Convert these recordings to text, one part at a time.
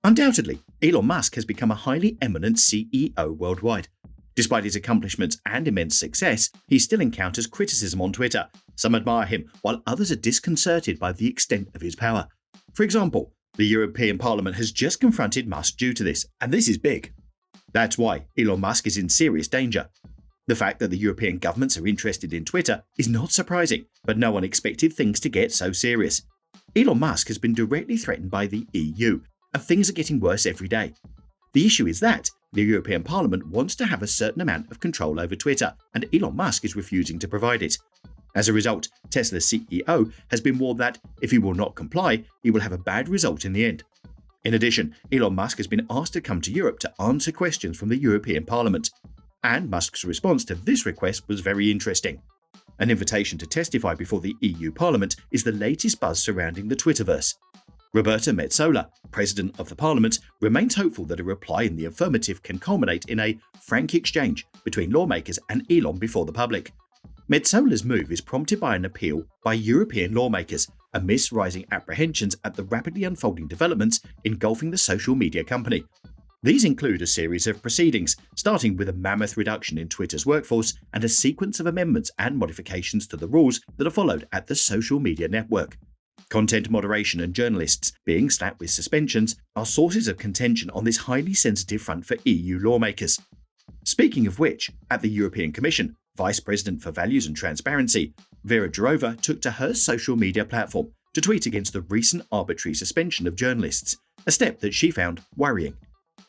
Undoubtedly, Elon Musk has become a highly eminent CEO worldwide. Despite his accomplishments and immense success, he still encounters criticism on Twitter. Some admire him, while others are disconcerted by the extent of his power. For example, the European Parliament has just confronted Musk due to this, and this is big. That's why Elon Musk is in serious danger. The fact that the European governments are interested in Twitter is not surprising, but no one expected things to get so serious. Elon Musk has been directly threatened by the EU, and things are getting worse every day. The issue is that the European Parliament wants to have a certain amount of control over Twitter, and Elon Musk is refusing to provide it. As a result, Tesla's CEO has been warned that if he will not comply, he will have a bad result in the end. In addition, Elon Musk has been asked to come to Europe to answer questions from the European Parliament. And Musk's response to this request was very interesting. An invitation to testify before the EU Parliament is the latest buzz surrounding the Twitterverse. Roberta Metsola, President of the Parliament, remains hopeful that a reply in the affirmative can culminate in a frank exchange between lawmakers and Elon before the public. Metsola's move is prompted by an appeal by European lawmakers amidst rising apprehensions at the rapidly unfolding developments engulfing the social media company. These include a series of proceedings, starting with a mammoth reduction in Twitter's workforce and a sequence of amendments and modifications to the rules that are followed at the social media network. Content moderation and journalists being slapped with suspensions are sources of contention on this highly sensitive front for EU lawmakers. Speaking of which, at the European Commission, Vice President for Values and Transparency, Vera Jourova took to her social media platform to tweet against the recent arbitrary suspension of journalists, a step that she found worrying.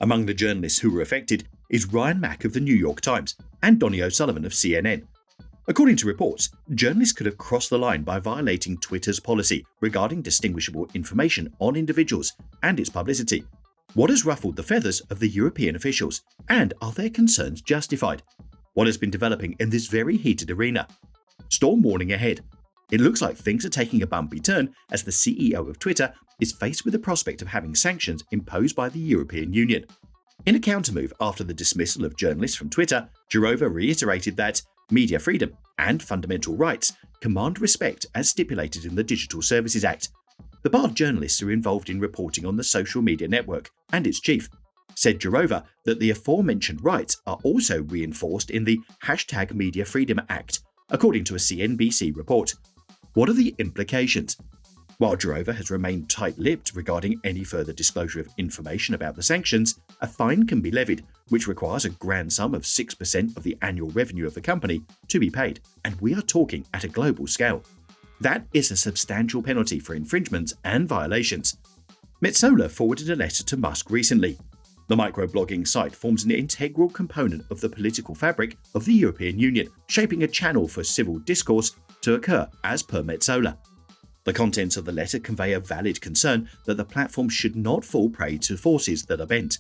Among the journalists who were affected is Ryan Mack of the New York Times and Donnie O'Sullivan of CNN. According to reports, journalists could have crossed the line by violating Twitter's policy regarding distinguishable information on individuals and its publicity. What has ruffled the feathers of the European officials, and are their concerns justified? What has been developing in this very heated arena? Storm warning ahead. It looks like things are taking a bumpy turn as the CEO of Twitter is faced with the prospect of having sanctions imposed by the European Union. In a countermove after the dismissal of journalists from Twitter, Jourova reiterated that media freedom and fundamental rights command respect as stipulated in the Digital Services Act. The barred journalists are involved in reporting on the social media network, and its chief said Jourova that the aforementioned rights are also reinforced in the #Media Freedom Act, according to a CNBC report. What are the implications? While Jourova has remained tight-lipped regarding any further disclosure of information about the sanctions, a fine can be levied, which requires a grand sum of 6% of the annual revenue of the company to be paid, and we are talking at a global scale. That is a substantial penalty for infringements and violations. Metsola forwarded a letter to Musk recently. The microblogging site forms an integral component of the political fabric of the European Union, shaping a channel for civil discourse to occur as per Metsola. The contents of the letter convey a valid concern that the platform should not fall prey to forces that are bent.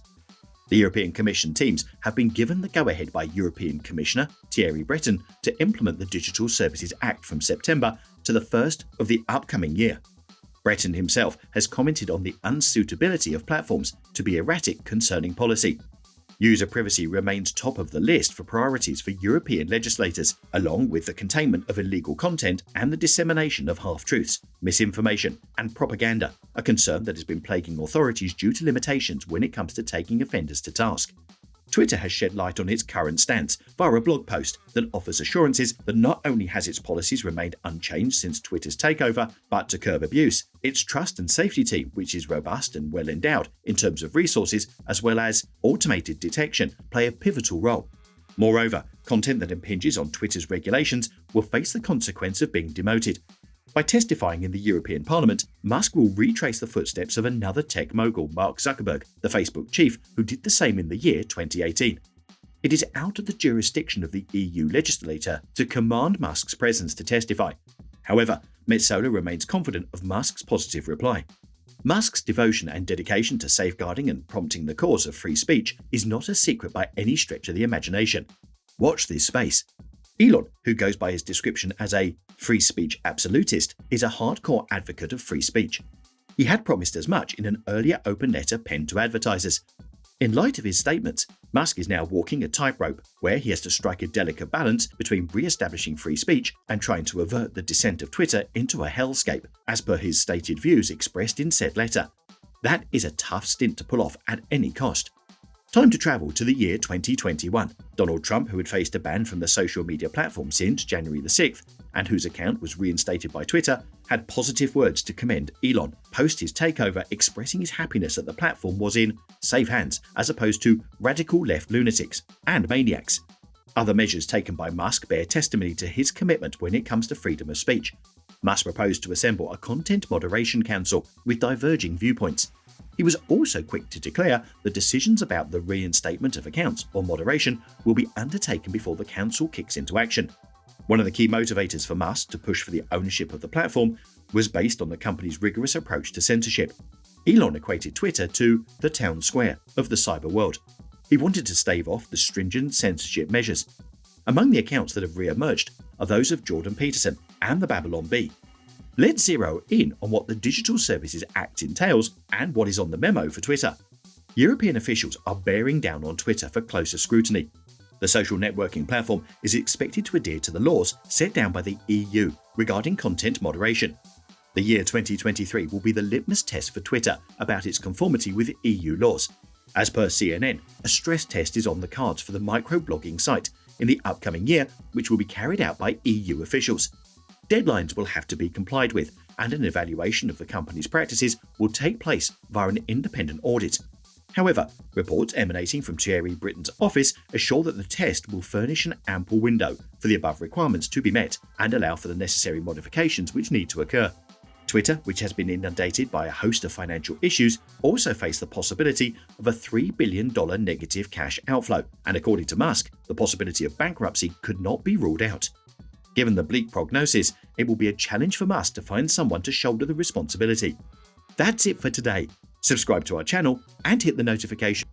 The European Commission teams have been given the go-ahead by European Commissioner Thierry Breton to implement the Digital Services Act from September to the 1st of the upcoming year. Breton himself has commented on the unsuitability of platforms to be erratic concerning policy. User privacy remains top of the list for priorities for European legislators, along with the containment of illegal content and the dissemination of half-truths, misinformation, and propaganda, a concern that has been plaguing authorities due to limitations when it comes to taking offenders to task. Twitter has shed light on its current stance via a blog post that offers assurances that not only has its policies remained unchanged since Twitter's takeover, but to curb abuse, its trust and safety team, which is robust and well endowed in terms of resources as well as automated detection, play a pivotal role. Moreover, content that impinges on Twitter's regulations will face the consequence of being demoted. By testifying in the European Parliament, Musk will retrace the footsteps of another tech mogul, Mark Zuckerberg, the Facebook chief, who did the same in the year 2018. It is out of the jurisdiction of the EU legislator to command Musk's presence to testify. However, Metsola remains confident of Musk's positive reply. Musk's devotion and dedication to safeguarding and prompting the cause of free speech is not a secret by any stretch of the imagination. Watch this space. Elon, who goes by his description as a free speech absolutist, is a hardcore advocate of free speech. He had promised as much in an earlier open letter penned to advertisers. In light of his statements, Musk is now walking a tightrope where he has to strike a delicate balance between re-establishing free speech and trying to avert the descent of Twitter into a hellscape, as per his stated views expressed in said letter. That is a tough stint to pull off at any cost. Time to travel to the year 2021. Donald Trump, who had faced a ban from the social media platform since January the 6th, and whose account was reinstated by Twitter, had positive words to commend Elon post his takeover, expressing his happiness that the platform was in safe hands as opposed to radical left lunatics and maniacs. Other measures taken by Musk bear testimony to his commitment when it comes to freedom of speech. Musk proposed to assemble a content moderation council with diverging viewpoints. He was also quick to declare that decisions about the reinstatement of accounts or moderation will be undertaken before the council kicks into action. One of the key motivators for Musk to push for the ownership of the platform was based on the company's rigorous approach to censorship. Elon equated Twitter to the town square of the cyber world. He wanted to stave off the stringent censorship measures. Among the accounts that have re-emerged are those of Jordan Peterson and the Babylon Bee. Let's zero in on what the Digital Services Act entails and what is on the memo for Twitter. European officials are bearing down on Twitter for closer scrutiny. The social networking platform is expected to adhere to the laws set down by the EU regarding content moderation. The year 2023 will be the litmus test for Twitter about its conformity with EU laws. As per CNN, a stress test is on the cards for the microblogging site in the upcoming year, which will be carried out by EU officials. Deadlines will have to be complied with, and an evaluation of the company's practices will take place via an independent audit. However, reports emanating from Thierry Breton's office assure that the test will furnish an ample window for the above requirements to be met and allow for the necessary modifications which need to occur. Twitter, which has been inundated by a host of financial issues, also faced the possibility of a $3 billion negative cash outflow, and according to Musk, the possibility of bankruptcy could not be ruled out. Given the bleak prognosis, it will be a challenge for Musk to find someone to shoulder the responsibility. That's it for today. Subscribe to our channel and hit the notification.